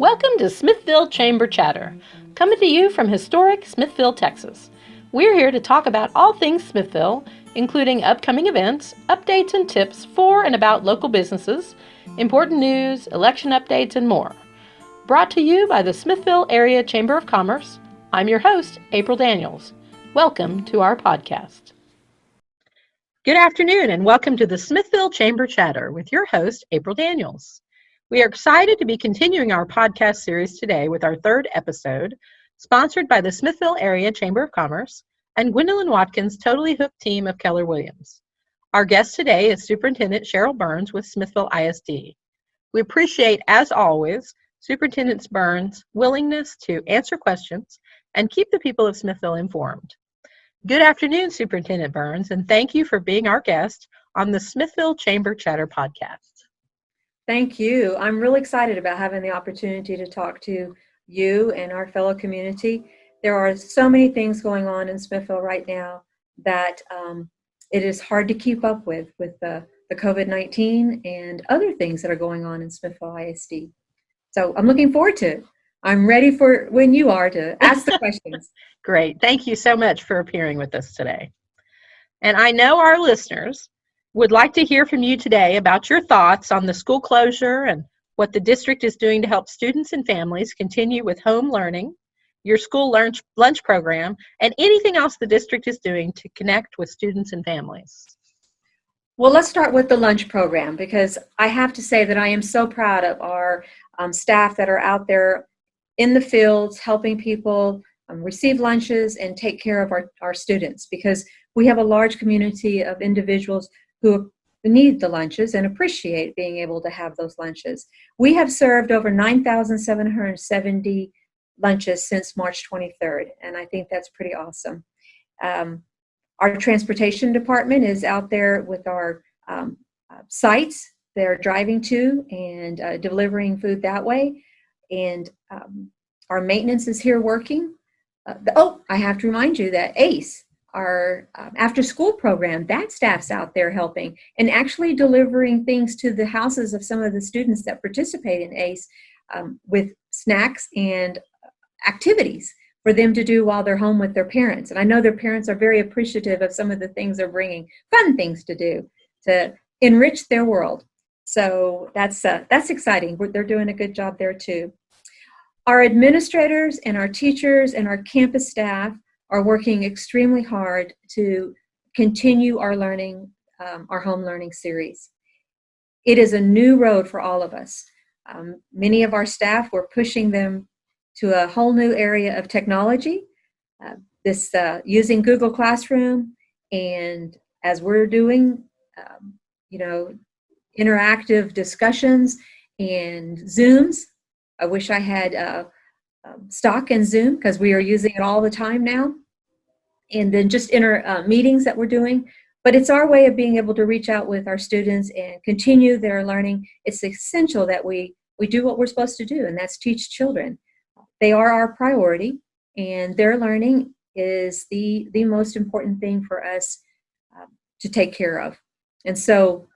Welcome to Smithville Chamber Chatter, coming to you from historic Smithville, Texas. We're here to talk about all things Smithville, including upcoming events, updates and tips for and about local businesses, important news, election updates, and more. Brought to you by the Smithville Area Chamber of Commerce, I'm your host, April Daniels. Welcome to our podcast. Good afternoon and welcome to the Smithville Chamber Chatter with your host, April Daniels. We are excited to be continuing our podcast series today with our third episode, sponsored by the Smithville Area Chamber of Commerce and Gwendolyn Watkins' Totally Hooked team of Keller Williams. Our guest today is Superintendent Cheryl Burns with Smithville ISD. We appreciate, as always, Superintendent Burns' willingness to answer questions and keep the people of Smithville informed. Good afternoon, Superintendent Burns, and thank you for being our guest on the Smithville Chamber Chatter podcast. Thank you. I'm really excited about having the opportunity to talk to you and our fellow community. There are so many things going on in Smithville right now that it is hard to keep up with the COVID-19 and other things that are going on in Smithville ISD. So I'm looking forward to it. I'm ready for when you are to ask the questions. Great. Thank you so much for appearing with us today. And I know our listeners would like to hear from you today about your thoughts on the school closure and what the district is doing to help students and families continue with home learning, your school lunch program, and anything else the district is doing to connect with students and families. Well, let's start with the lunch program, because I have to say that I am so proud of our staff that are out there in the fields helping people receive lunches and take care of our students, because we have a large community of individuals who need the lunches and appreciate being able to have those lunches. We have served over 9,770 lunches since March 23rd, and I think that's pretty awesome. Our transportation department is out there with our sites they're driving to and delivering food that way, and our maintenance is here working. I have to remind you that ACE, our after-school program, that staff's out there helping and actually delivering things to the houses of some of the students that participate in ACE with snacks and activities for them to do while they're home with their parents. And I know their parents are very appreciative of some of the things they're bringing, fun things to do to enrich their world. So that's exciting. They're doing a good job there too. Our administrators and our teachers and our campus staff are working extremely hard to continue our learning, our home learning series. It is a new road for all of us. Many of our staff, we're pushing them to a whole new area of technology, using Google Classroom, and as we're doing, interactive discussions and Zooms. I wish I had stock in Zoom, because we are using it all the time now, and then just meetings that we're doing. But it's our way of being able to reach out with our students and continue their learning. It's essential that we do what we're supposed to do, and that's teach children. They are our priority, and their learning is the most important thing for us to take care of. And so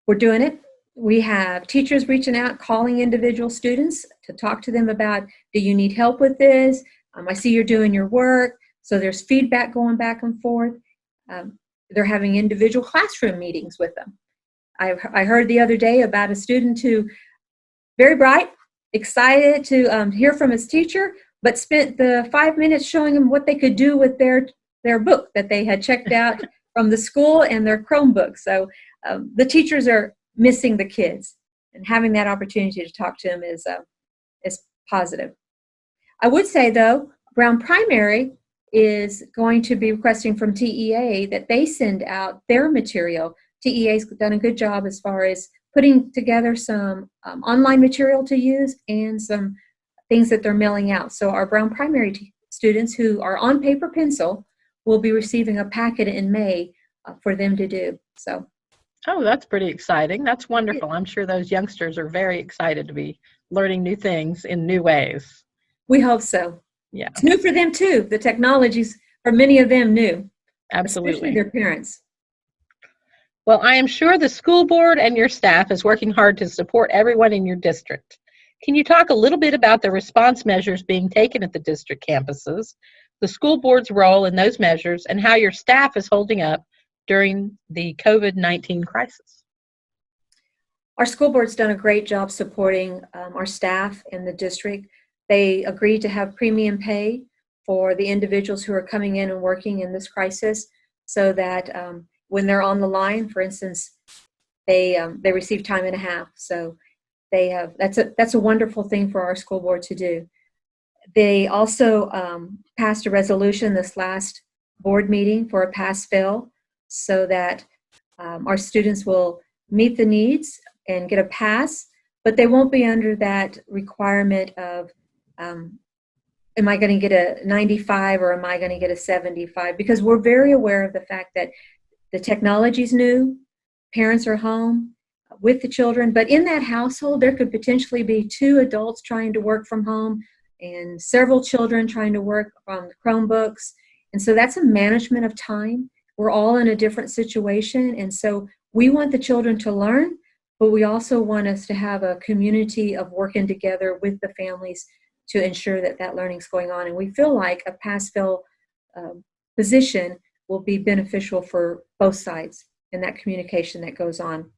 we're doing it. We have teachers reaching out, calling individual students to talk to them about, do you need help with this? I see you're doing your work. So there's feedback going back and forth. They're having individual classroom meetings with them. I heard the other day about a student who, very bright, excited to hear from his teacher, but spent the 5 minutes showing him what they could do with their book that they had checked out from the school and their Chromebook. So the teachers are missing the kids, and having that opportunity to talk to them is positive. I would say, though, Brown Primary is going to be requesting from TEA that they send out their material. TEA's done a good job as far as putting together some online material to use and some things that they're mailing out. So our Brown Primary students who are on paper pencil will be receiving a packet in May for them to do. So. Oh, that's pretty exciting. That's wonderful. I'm sure those youngsters are very excited to be learning new things in new ways. We hope so. Yeah. It's new for them too. The technologies for many of them new. Absolutely. Especially their parents. Well, I am sure the school board and your staff is working hard to support everyone in your district. Can you talk a little bit about the response measures being taken at the district campuses, the school board's role in those measures, and how your staff is holding up during the COVID-19 crisis? Our school board's done a great job supporting our staff in the district. They agreed to have premium pay for the individuals who are coming in and working in this crisis, so that when they're on the line, for instance, they receive time and a half. So they have that's a wonderful thing for our school board to do. They also passed a resolution this last board meeting for a pass-fail, so that our students will meet the needs and get a pass, but they won't be under that requirement of am I going to get a 95 or am I going to get a 75? Because we're very aware of the fact that the technology's new, parents are home with the children, but in that household, there could potentially be 2 adults trying to work from home and several children trying to work on the Chromebooks. And so that's a management of time. We're all in a different situation. And so we want the children to learn, but we also want us to have a community of working together with the families to ensure that that learning's going on. And we feel like a pass-fail position will be beneficial for both sides in that communication that goes on.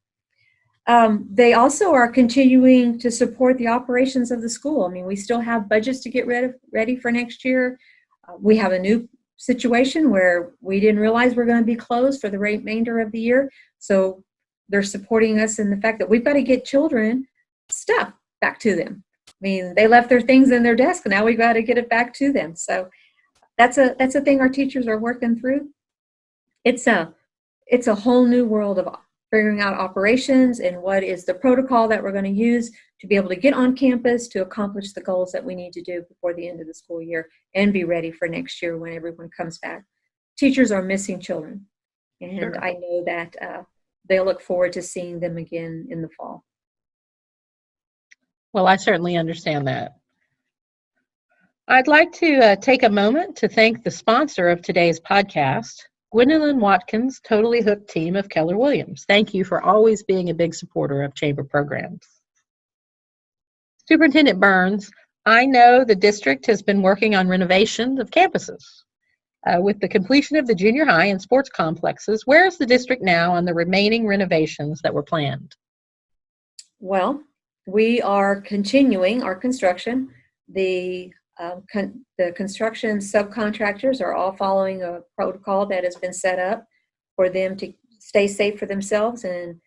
They also are continuing to support the operations of the school. I mean, we still have budgets to get ready for next year. We have a new situation where we didn't realize we're going to be closed for the remainder of the year. So they're supporting us in the fact that we've got to get children stuff back to them. I mean, they left their things in their desk, and now we've got to get it back to them. So that's a thing our teachers are working through. It's a whole new world of figuring out operations and what is the protocol that we're going to use to be able to get on campus to accomplish the goals that we need to do before the end of the school year and be ready for next year when everyone comes back. Teachers are missing children, and sure. I know that they'll look forward to seeing them again in the fall. Well, I certainly understand that. I'd like to take a moment to thank the sponsor of today's podcast, Gwendolyn Watkins' Totally Hooked team of Keller Williams. Thank you for always being a big supporter of Chamber programs. Superintendent Burns, I know the district has been working on renovations of campuses. With the completion of the junior high and sports complexes, where is the district now on the remaining renovations that were planned? Well, we are continuing our construction. The construction subcontractors are all following a protocol that has been set up for them to stay safe for themselves and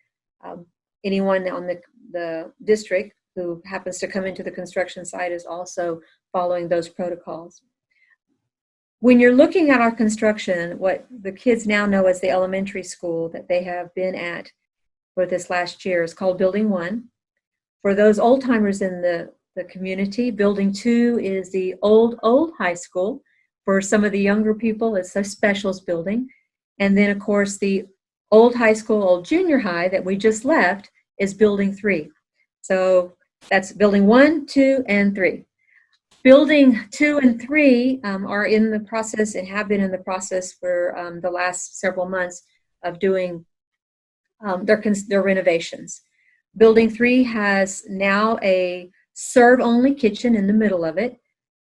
anyone on the district who happens to come into the construction site is also following those protocols. When you're looking at our construction, what the kids now know as the elementary school that they have been at for this last year is called Building 1. For those old timers in the community, Building 2 is the old high school. For some of the younger people, it's a specials building. And then, of course, the old high school, old junior high that we just left is Building 3. So that's Building 1, 2, and 3. Building 2 and 3 are in the process and have been in the process for the last several months of doing their renovations. Building 3 has now a serve-only kitchen in the middle of it.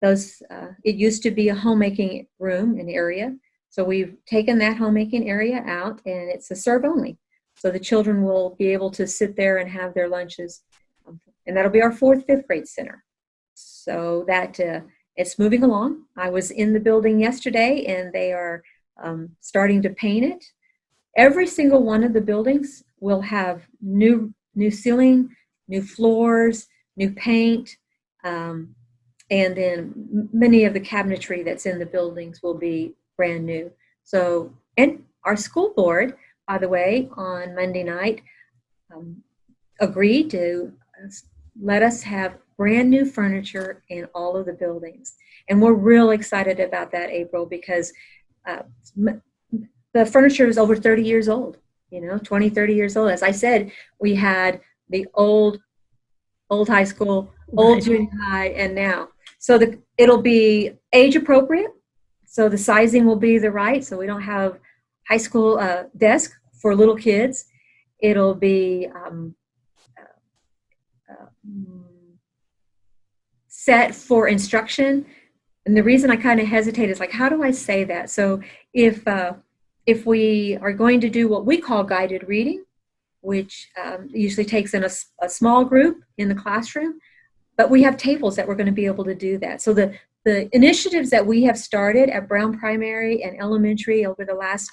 It used to be a homemaking room and area, so we've taken that homemaking area out, and it's a serve-only. So the children will be able to sit there and have their lunches, and that'll be our 4th, 5th grade center. So that it's moving along. I was in the building yesterday, and they are starting to paint it. Every single one of the buildings will have new ceiling, new floors, new paint, and then many of the cabinetry that's in the buildings will be brand new. So, and our school board, by the way, on Monday night, agreed to let us have brand new furniture in all of the buildings. And we're real excited about that, April, because the furniture is over 30 years old, 20, 30 years old. As I said, we had the old high school, old junior high, and now. So it'll be age appropriate. So the sizing will be the right. So we don't have high school desk for little kids. It'll be set for instruction. And the reason I kind of hesitate is like, how do I say that? So if we are going to do what we call guided reading, which usually takes in a small group in the classroom, but we have tables that we're going to be able to do that. So the initiatives that we have started at Brown Primary and Elementary over the last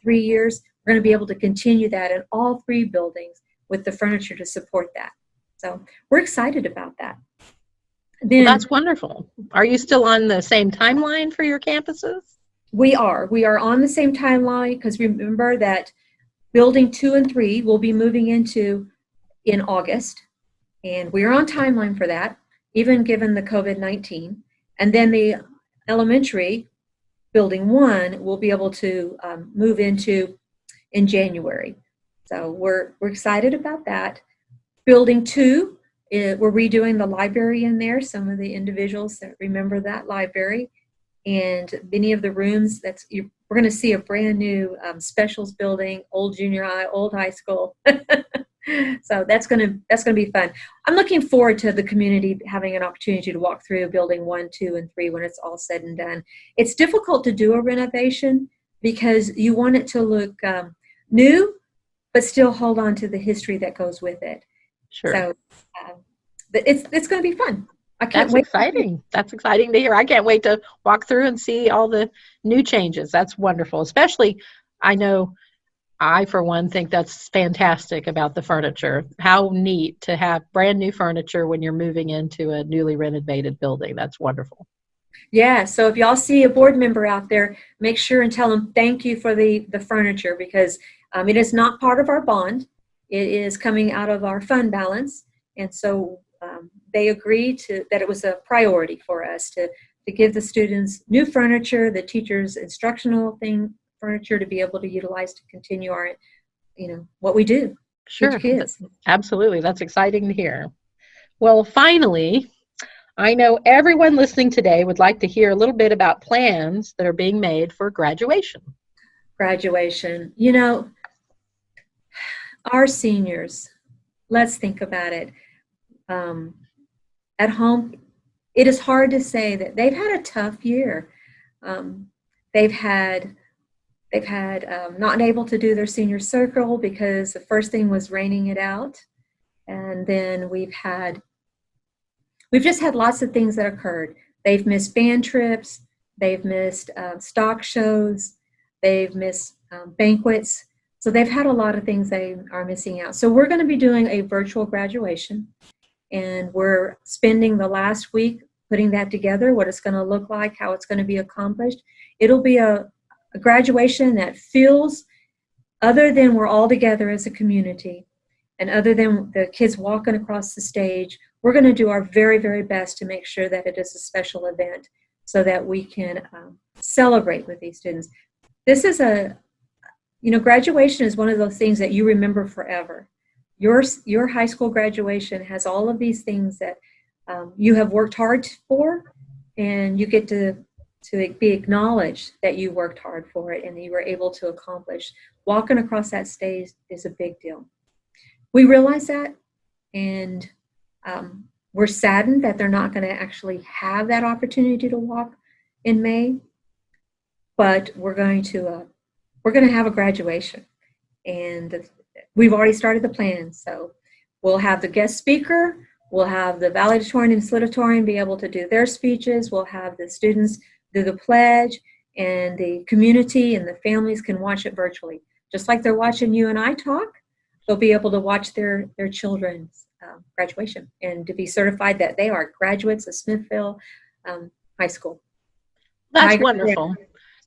3 years, we're going to be able to continue that in all 3 buildings with the furniture to support that. So we're excited about that. Well, that's wonderful. Are you still on the same timeline for your campuses? We are on the same timeline, because remember that building 2 and 3 will be moving into in August, and we're on timeline for that, even given the COVID-19. And then the elementary building 1 will be able to move into in January. So we're excited about that. Building 2, we're redoing the library in there. Some of the individuals that remember that library, and many of the rooms, we're going to see a brand new specials building, old junior high, old high school. So that's going to be fun. I'm looking forward to the community having an opportunity to walk through building 1, 2, and 3 when it's all said and done. It's difficult to do a renovation because you want it to look new, but still hold on to the history that goes with it. Sure. So it's going to be fun. I can't That's wait. exciting. That's exciting to hear. I can't wait to walk through and see all the new changes. That's wonderful. Especially, I know I, for one, think that's fantastic about the furniture. How neat to have brand new furniture when you're moving into a newly renovated building. That's wonderful. Yeah, so if y'all see a board member out there, make sure and tell them thank you for the furniture, because it is not part of our bond. It is coming out of our fund balance. And so they agreed that it was a priority for us to give the students new furniture, the teachers instructional furniture to be able to utilize to continue our, what we do. Sure. Teach kids. Absolutely. That's exciting to hear. Well, finally, I know everyone listening today would like to hear a little bit about plans that are being made for graduation. Graduation. Our seniors, let's think about it. At home, it is hard to say that they've had a tough year. They've had not able to do their senior circle because the first thing was raining it out, and then we've just had lots of things that occurred. They've missed band trips, they've missed stock shows, they've missed banquets. So they've had a lot of things they are missing out. So we're going to be doing a virtual graduation, and we're spending the last week putting that together, what it's going to look like, how it's going to be accomplished. It'll be a graduation that feels, other than we're all together as a community, and other than the kids walking across the stage, we're going to do our very, very best to make sure that it is a special event so that we can celebrate with these students. This is graduation is one of those things that you remember forever. Your high school graduation has all of these things that you have worked hard for, and you get to be acknowledged that you worked hard for it and you were able to accomplish. Walking across that stage is a big deal. We realize that, and we're saddened that they're not going to actually have that opportunity to walk in May, but we're going to have a graduation, and we've already started the plans. So we'll have the guest speaker, we'll have the valedictorian and salutatorian be able to do their speeches, we'll have the students do the pledge, and the community and the families can watch it virtually. Just like they're watching you and I talk, they'll be able to watch their children's graduation and to be certified that they are graduates of Smithville High School. That's wonderful.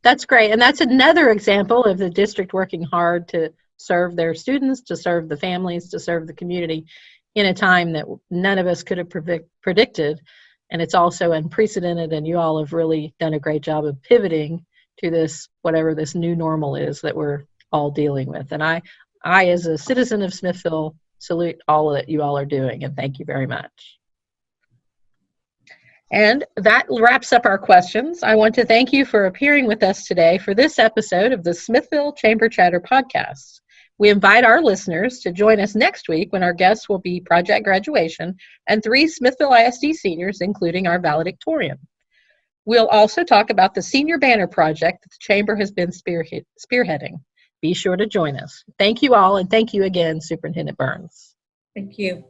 That's great. And that's another example of the district working hard to serve their students, to serve the families, to serve the community in a time that none of us could have predicted. And it's also unprecedented, and you all have really done a great job of pivoting to this, whatever this new normal is that we're all dealing with. And I as a citizen of Smithville, salute all that you all are doing, and thank you very much. And that wraps up our questions. I want to thank you for appearing with us today for this episode of the Smithville Chamber Chatter podcast. We invite our listeners to join us next week when our guests will be Project Graduation and 3 Smithville ISD seniors, including our valedictorian. We'll also talk about the Senior Banner Project that the Chamber has been spearheading. Be sure to join us. Thank you all, and thank you again, Superintendent Burns. Thank you.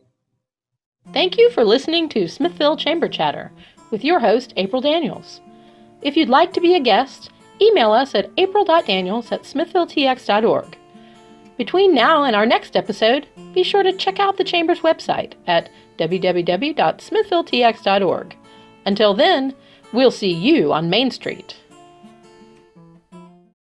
Thank you for listening to Smithville Chamber Chatter with your host, April Daniels. If you'd like to be a guest, email us at april.daniels@smithvilletx.org. Between now and our next episode, be sure to check out the Chamber's website at www.smithvilletx.org. Until then, we'll see you on Main Street.